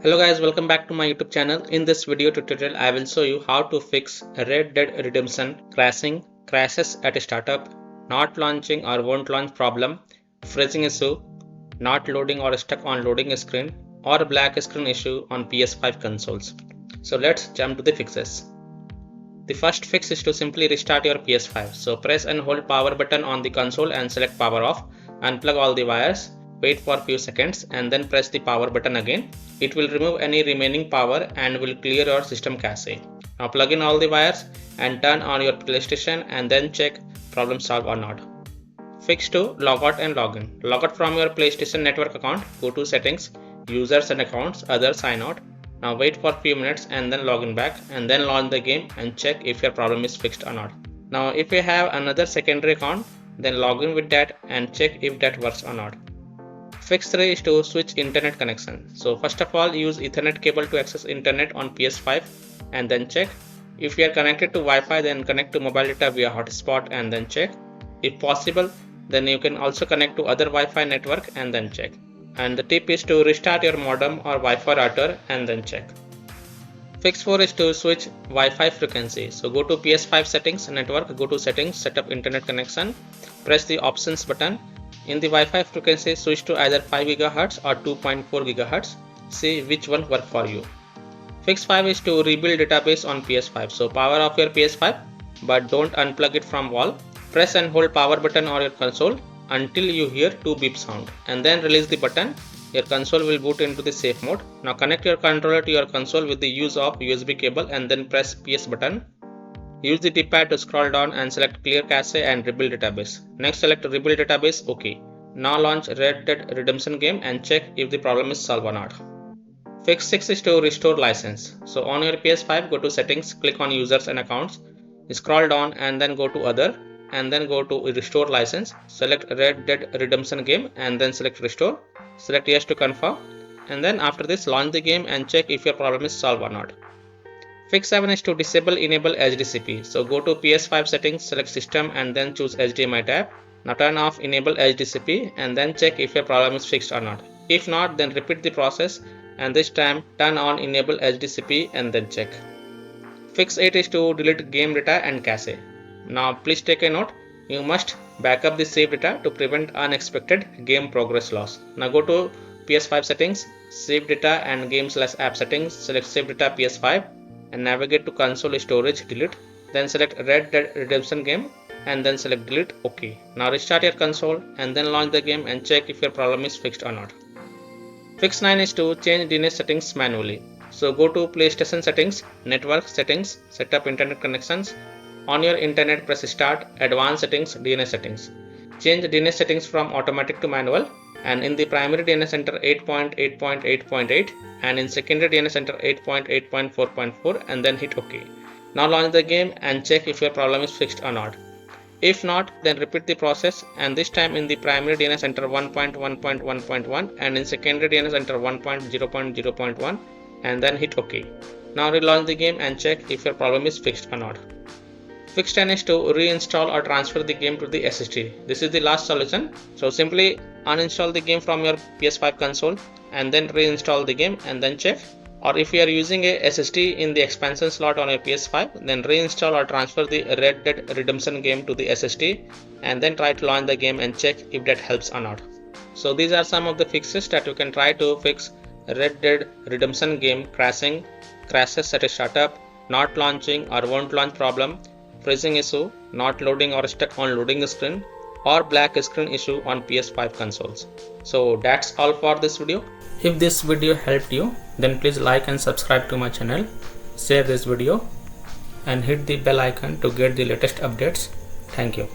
Hello guys, welcome back to my YouTube channel. In this video tutorial, I will show you how to fix Red Dead Redemption crashes at a startup, not launching or won't launch problem, freezing issue, not loading or stuck on loading screen, or black screen issue on PS5 consoles. So let's jump to the fixes. The first fix is to simply restart your PS5. So press and hold power button on the console and select power off. Unplug all the wires. Wait for a few seconds and then press the power button again. It will remove any remaining power and will clear your system cache. Now plug in all the wires and turn on your PlayStation and then check problem solved or not. Fix 2. Logout and login. Log out from your PlayStation network account. Go to settings, users and accounts, others, sign out. Now wait for a few minutes and then log in back and then launch the game and check if your problem is fixed or not. Now if you have another secondary account, then log in with that and check if that works or not. Fix 3 is to switch internet connection. So first of all, use Ethernet cable to access internet on PS5 and then check. If you are connected to Wi-Fi, then connect to mobile data via hotspot and then check. If possible, then you can also connect to other Wi-Fi network and then check. And the tip is to restart your modem or Wi-Fi router and then check. Fix 4 is to switch Wi-Fi frequency. So go to PS5 settings, network, go to settings, set up internet connection, press the options button. In the Wi-Fi frequency, switch to either 5 GHz or 2.4 GHz. See which one works for you. Fix 5 is to rebuild database on PS5. So power off your PS5 but don't unplug it from wall. Press and hold power button on your console until you hear 2 beep sound and then release the button. Your console will boot into the safe mode. Now connect your controller to your console with the use of USB cable and then press PS button. Use the D-pad to scroll down and select clear cache and rebuild database. Next select rebuild database, OK. Now launch Red Dead Redemption game and check if the problem is solved or not. Fix 6 is to restore license. So on your PS5, go to settings, click on users and accounts, scroll down and then go to other and then go to restore license. Select Red Dead Redemption game and then select restore. Select yes to confirm and then after this launch the game and check if your problem is solved or not. Fix 7 is to enable HDCP. So go to PS5 settings, select system and then choose HDMI tab. Now turn off enable HDCP and then check if your problem is fixed or not. If not, then repeat the process and this time turn on enable HDCP and then check. Fix 8 is to delete game data and cache. Now please take a note, you must back up the save data to prevent unexpected game progress loss. Now go to PS5 settings, save data and game/app settings, select save data PS5 and navigate to console storage delete, then select Red Dead Redemption game and then select delete. OK. Now restart your console and then launch the game and check if your problem is fixed or not. Fix 9 is to change DNS settings manually. So go to PlayStation settings, network settings, set up internet connections. On your internet press start, advanced settings, DNS settings. Change DNS settings from automatic to manual and in the primary DNS enter 8.8.8.8 and in secondary DNS enter 8.8.4.4 and then hit OK. Now launch the game and check if your problem is fixed or not. If not, then repeat the process and this time in the primary DNS enter 1.1.1.1 and in secondary DNS enter 1.0.0.1 and then hit OK. Now relaunch the game and check if your problem is fixed or not. Fix 10 is to reinstall or transfer the game to the SSD. This is the last solution. So simply uninstall the game from your PS5 console and then reinstall the game and then check. Or if you are using a SSD in the expansion slot on your PS5, then reinstall or transfer the Red Dead Redemption game to the SSD and then try to launch the game and check if that helps or not. So these are some of the fixes that you can try to fix Red Dead Redemption game crashes at a startup, not launching or won't launch problem, freezing issue, not loading or stuck on loading screen, or black screen issue on PS5 consoles. So that's all for this video. If this video helped you, then please like and subscribe to my channel, share this video and hit the bell icon to get the latest updates. Thank you.